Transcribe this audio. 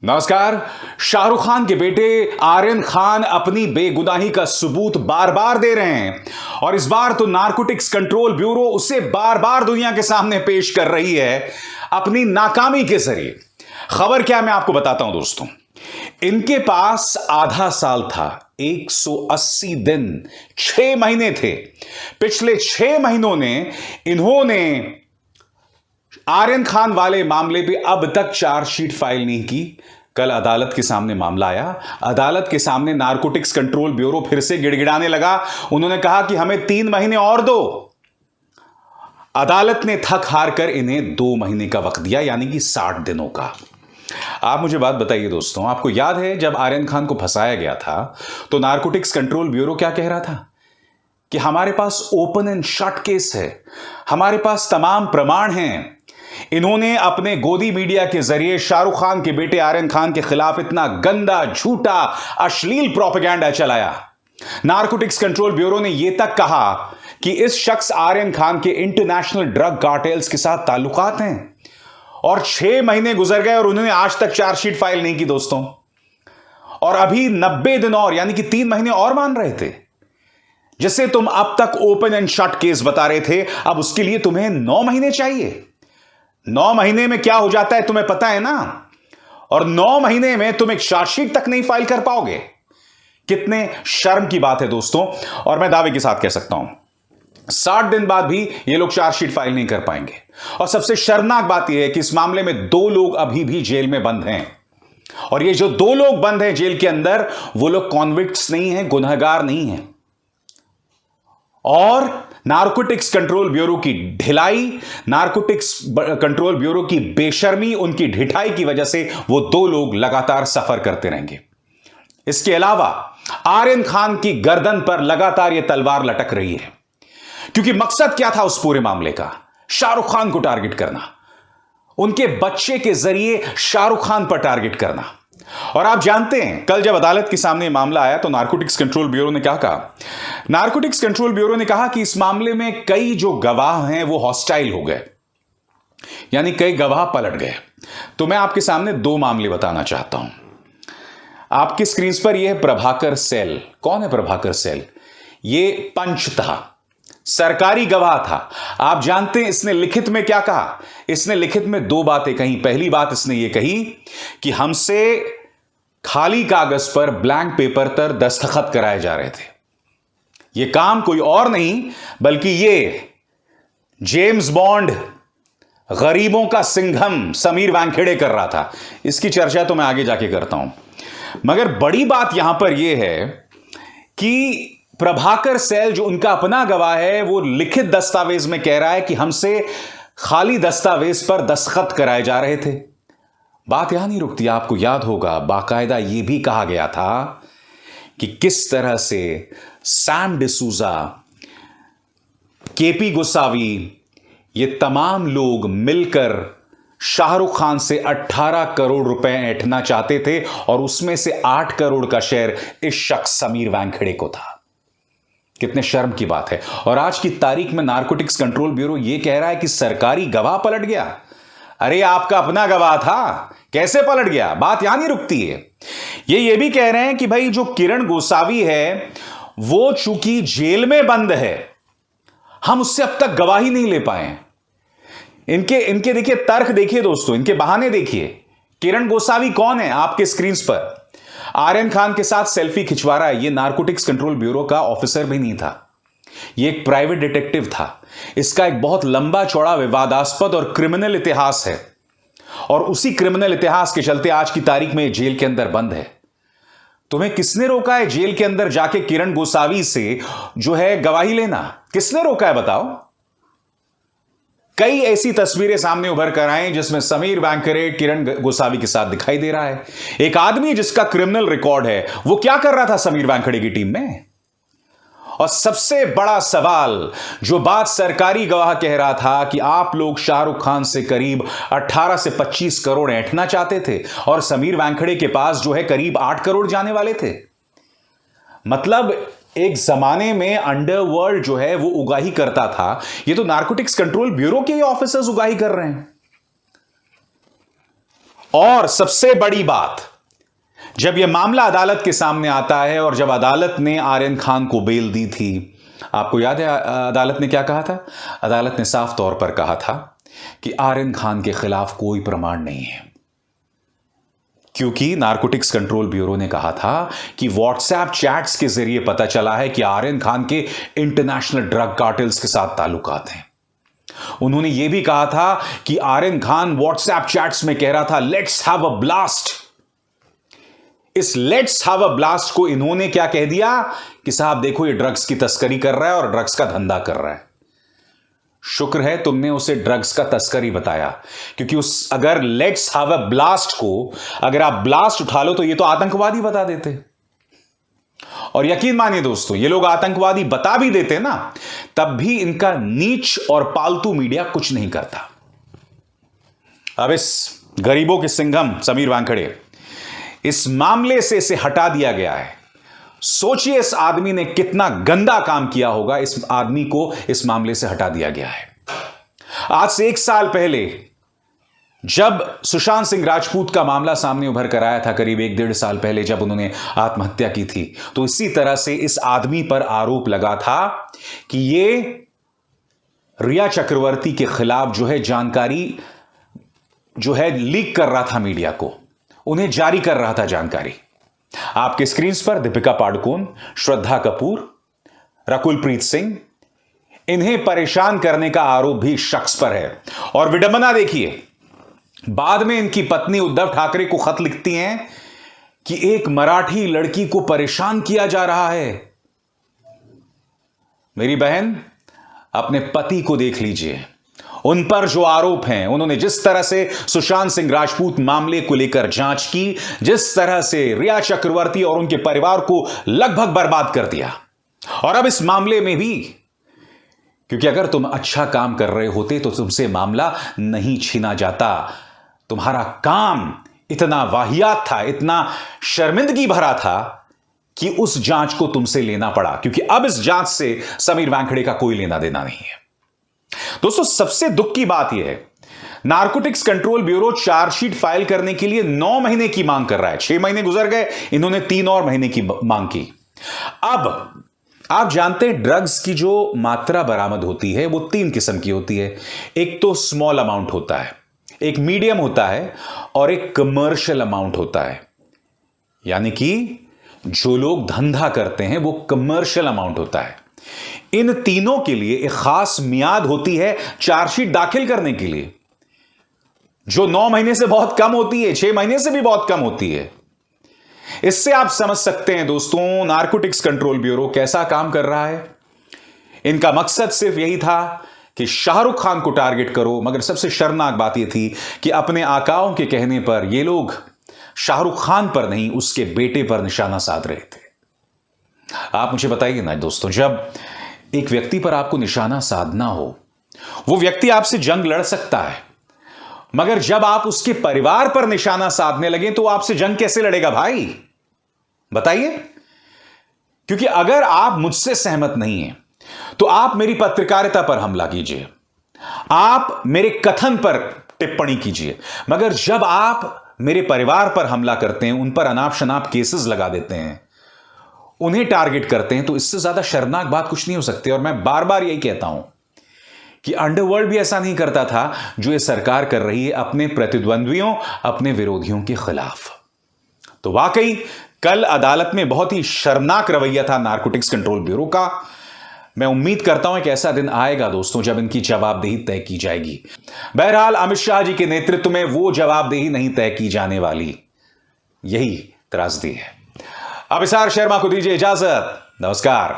नमस्कार। शाहरुख खान के बेटे आर्यन खान अपनी बेगुनाही का सबूत बार बार दे रहे हैं और इस बार तो नारकोटिक्स कंट्रोल ब्यूरो उसे बार बार दुनिया के सामने पेश कर रही है अपनी नाकामी के जरिए। खबर क्या है मैं आपको बताता हूं दोस्तों। इनके पास आधा साल था, 180 दिन, 6 महीने थे। पिछले 6 महीनों ने इन्होंने आर्यन खान वाले मामले पे अब तक चार्जशीट फाइल नहीं की। कल अदालत के सामने मामला आया। अदालत के सामने नारकोटिक्स कंट्रोल ब्यूरो फिर से गिड़गिड़ाने लगा। उन्होंने कहा कि हमें 3 महीने और दो। अदालत ने थक हार कर इन्हें 2 महीने का वक्त दिया, यानी कि 60 दिनों का। आप मुझे बात बताइए दोस्तों, आपको याद है जब आर्यन खान को फंसाया गया था तो नारकोटिक्स कंट्रोल ब्यूरो क्या कह रहा था कि हमारे पास ओपन एंड शट केस है, हमारे पास तमाम प्रमाण हैं। इन्होंने अपने गोदी मीडिया के जरिए शाहरुख खान के बेटे आर्यन खान के खिलाफ इतना गंदा, झूठा, अश्लील प्रोपेगेंडा चलाया। नारकोटिक्स कंट्रोल ब्यूरो ने यह तक कहा कि इस शख्स आर्यन खान के इंटरनेशनल ड्रग कार्टेल्स के साथ ताल्लुकात हैं। और 6 महीने गुजर गए और उन्होंने आज तक चार्जशीट फाइल नहीं की दोस्तों। और अभी 90 दिन और, यानी कि 3 महीने और मान रहे थे। जिससे तुम अब तक ओपन एंड शट केस बता रहे थे, अब उसके लिए तुम्हें 9 महीने चाहिए। 9 महीने में क्या हो जाता है तुम्हें पता है ना। और 9 महीने में तुम एक चार्जशीट तक नहीं फाइल कर पाओगे। कितने शर्म की बात है दोस्तों। और मैं दावे के साथ कह सकता हूं 60 दिन बाद भी ये लोग चार्जशीट फाइल नहीं कर पाएंगे। और सबसे शर्मनाक बात यह है कि इस मामले में 2 लोग अभी भी जेल में बंद हैं। और ये जो 2 लोग बंद हैं जेल के अंदर, वो लोग कॉन्विक्ट्स नहीं हैं, गुनहगार नहीं हैं। और नारकोटिक्स कंट्रोल ब्यूरो की ढिलाई, नारकोटिक्स कंट्रोल ब्यूरो की बेशर्मी, उनकी ढिठाई की वजह से वो 2 लोग लगातार सफर करते रहेंगे। इसके अलावा आर्यन खान की गर्दन पर लगातार यह तलवार लटक रही है। क्योंकि मकसद क्या था उस पूरे मामले का? शाहरुख खान को टारगेट करना, उनके बच्चे के जरिए शाहरुख खान पर टारगेट करना। और आप जानते हैं कल जब अदालत के सामने मामला आया तो नारकोटिक्स कंट्रोल ब्यूरो ने क्या कहा? नारकोटिक्स कंट्रोल ब्यूरो ने कहा कि इस मामले में कई जो गवाह हैं वो हॉस्टाइल हो गए, यानी कई गवाह पलट गए। तो मैं आपके सामने 2 मामले बताना चाहता हूं। आपकी स्क्रीन पर यह है प्रभाकर सेल। कौन है प्रभाकर सेल? ये पंच था, सरकारी गवाह था। आप जानते हैं इसने लिखित में क्या कहा? इसने लिखित में 2 बातें कही। पहली बात इसने ये कही कि हमसे खाली कागज पर ब्लैंक पेपर पर दस्तखत कराए जा रहे थे। यह काम कोई और नहीं बल्कि ये जेम्स बॉन्ड, गरीबों का सिंघम समीर वानखेड़े कर रहा था। इसकी चर्चा तो मैं आगे जाके करता हूं, मगर बड़ी बात यहां पर यह है कि प्रभाकर सेल जो उनका अपना गवाह है वो लिखित दस्तावेज में कह रहा है कि हमसे खाली दस्तावेज पर दस्तखत कराए जा रहे थे। बात यहां नहीं रुकती। आपको याद होगा बाकायदा यह भी कहा गया था कि किस तरह से सैम डिसूजा, केपी गोसावी, ये तमाम लोग मिलकर शाहरुख खान से 18 करोड़ रुपए ऐंठना चाहते थे और उसमें से 8 करोड़ का शेयर इस शख्स समीर वानखेड़े को था। कितने शर्म की बात है। और आज की तारीख में नारकोटिक्स कंट्रोल ब्यूरो यह कह रहा है कि सरकारी गवाह पलट गया। अरे आपका अपना गवाह था, कैसे पलट गया? बात यहां नहीं रुकती है। ये भी कह रहे हैं कि भाई जो किरण गोसावी है वो चूंकि जेल में बंद है, हम उससे अब तक गवाही नहीं ले पाए। इनके देखिए तर्क देखिए दोस्तों, इनके बहाने देखिए। किरण गोसावी कौन है? आपके स्क्रीन पर आर्यन खान के साथ सेल्फी खिंचवा रहा है। यह नारकोटिक्स कंट्रोल ब्यूरो का ऑफिसर भी नहीं था, यह एक प्राइवेट डिटेक्टिव था। इसका एक बहुत लंबा चौड़ा विवादास्पद और क्रिमिनल इतिहास है और उसी क्रिमिनल इतिहास के चलते आज की तारीख में जेल के अंदर बंद है। तुम्हें किसने रोका है जेल के अंदर जाके किरण गोसावी से जो है गवाही लेना? किसने रोका है बताओ? कई ऐसी तस्वीरें सामने उभर कर आए जिसमें समीर वानखेड़े किरण गोसावी के साथ दिखाई दे रहा है। एक आदमी जिसका क्रिमिनल रिकॉर्ड है वो क्या कर रहा था समीर वानखेड़े की टीम में? और सबसे बड़ा सवाल, जो बात सरकारी गवाह कह रहा था कि आप लोग शाहरुख खान से करीब 18 से 25 करोड़ ऐंठना चाहते थे और समीर वानखेड़े के पास जो है करीब 8 करोड़ जाने वाले थे। मतलब एक जमाने में अंडरवर्ल्ड जो है वो उगाही करता था, ये तो नारकोटिक्स कंट्रोल ब्यूरो के ऑफिसर्स उगाही कर रहे हैं। और सबसे बड़ी बात, जब यह मामला अदालत के सामने आता है और जब अदालत ने आर्यन खान को बेल दी थी, आपको याद है अदालत ने क्या कहा था? अदालत ने साफ तौर पर कहा था कि आर्यन खान के खिलाफ कोई प्रमाण नहीं है, क्योंकि नारकोटिक्स कंट्रोल ब्यूरो ने कहा था कि व्हाट्सएप चैट्स के जरिए पता चला है कि आर्यन खान के इंटरनेशनल ड्रग कार्टेल्स के साथ ताल्लुकात हैं। उन्होंने यह भी कहा था कि आर्यन खान व्हाट्सएप चैट्स में कह रहा था लेट्स हैव अ ब्लास्ट। इस लेट्स हैव अ ब्लास्ट को इन्होंने क्या कह दिया कि साहब देखो ये ड्रग्स की तस्करी कर रहा है और ड्रग्स का धंधा कर रहा है। शुक्र है तुमने उसे ड्रग्स का तस्करी बताया, क्योंकि अगर लेट्स हैव अ ब्लास्ट को अगर आप ब्लास्ट उठा लो तो ये तो आतंकवादी बता देते। और यकीन मानिए दोस्तों, ये लोग आतंकवादी बता भी देते ना, तब भी इनका नीच और पालतू मीडिया कुछ नहीं करता। अब इस गरीबों के सिंघम समीर वानखेड़े, इस मामले से इसे हटा दिया गया है। सोचिए इस आदमी ने कितना गंदा काम किया होगा, इस आदमी को इस मामले से हटा दिया गया है। आज से 1 साल पहले जब सुशांत सिंह राजपूत का मामला सामने उभर कर आया था, करीब 1-1.5 साल पहले जब उन्होंने आत्महत्या की थी, तो इसी तरह से इस आदमी पर आरोप लगा था कि ये रिया चक्रवर्ती के खिलाफ जो है जानकारी जो है लीक कर रहा था मीडिया को, उन्हें जारी कर रहा था जानकारी। आपके स्क्रीन पर दीपिका पादुकोण, श्रद्धा कपूर, रकुल प्रीत सिंह, इन्हें परेशान करने का आरोप भी शख्स पर है। और विडंबना देखिए, बाद में इनकी पत्नी उद्धव ठाकरे को खत लिखती हैं कि एक मराठी लड़की को परेशान किया जा रहा है। मेरी बहन, अपने पति को देख लीजिए, उन पर जो आरोप हैं, उन्होंने जिस तरह से सुशांत सिंह राजपूत मामले को लेकर जांच की, जिस तरह से रिया चक्रवर्ती और उनके परिवार को लगभग बर्बाद कर दिया, और अब इस मामले में भी, क्योंकि अगर तुम अच्छा काम कर रहे होते तो तुमसे मामला नहीं छीना जाता। तुम्हारा काम इतना वाहियात था, इतना शर्मिंदगी भरा था कि उस जांच को तुमसे लेना पड़ा, क्योंकि अब इस जांच से समीर वानखेड़े का कोई लेना देना नहीं है। दोस्तों, सबसे दुख की बात यह है, narcotics control bureau chargesheet file करने के लिए 9 महीने की मांग कर रहा है। 6 महीने गुजर गए, इन्होंने 3 और महीने की मांग की। अब आप जानते हैं ड्रग्स की जो मात्रा बरामद होती है वो 3 किस्म की होती है। एक तो स्मॉल अमाउंट होता है, एक मीडियम होता है और एक कमर्शियल अमाउंट होता है। यानी कि जो लोग धंधा करते हैं वो कमर्शियल अमाउंट होता है। इन तीनों के लिए एक खास मियाद होती है चार्जशीट दाखिल करने के लिए, जो 9 महीने से बहुत कम होती है, 6 महीने से भी बहुत कम होती है। इससे आप समझ सकते हैं दोस्तों, नारकोटिक्स कंट्रोल ब्यूरो कैसा काम कर रहा है। इनका मकसद सिर्फ यही था कि शाहरुख खान को टारगेट करो, मगर सबसे शर्मनाक बात यह थी कि अपने आकाओं के कहने पर ये लोग शाहरुख खान पर नहीं, उसके बेटे पर निशाना साध रहे थे। आप मुझे बताइए ना दोस्तों, जब एक व्यक्ति पर आपको निशाना साधना हो, वो व्यक्ति आपसे जंग लड़ सकता है, मगर जब आप उसके परिवार पर निशाना साधने लगे तो आपसे जंग कैसे लड़ेगा भाई? बताइए। क्योंकि अगर आप मुझसे सहमत नहीं हैं तो आप मेरी पत्रकारिता पर हमला कीजिए, आप मेरे कथन पर टिप्पणी कीजिए, मगर जब आप मेरे परिवार पर हमला करते हैं, उन पर अनाप शनाप केसेस लगा देते हैं, उन्हें टारगेट करते हैं, तो इससे ज्यादा शर्मनाक बात कुछ नहीं हो सकती। और मैं बार बार यही कहता हूं कि अंडरवर्ल्ड भी ऐसा नहीं करता था जो ये सरकार कर रही है अपने प्रतिद्वंद्वियों, अपने विरोधियों के खिलाफ। तो वाकई कल अदालत में बहुत ही शर्मनाक रवैया था नारकोटिक्स कंट्रोल ब्यूरो का। मैं उम्मीद करता हूं कि ऐसा दिन आएगा दोस्तों जब इनकी जवाबदेही तय की जाएगी। बहरहाल अमित शाह जी के नेतृत्व में वो जवाबदेही नहीं तय की जाने वाली, यही त्रासदी है। अभिसार शर्मा को दीजिए इजाजत। नमस्कार।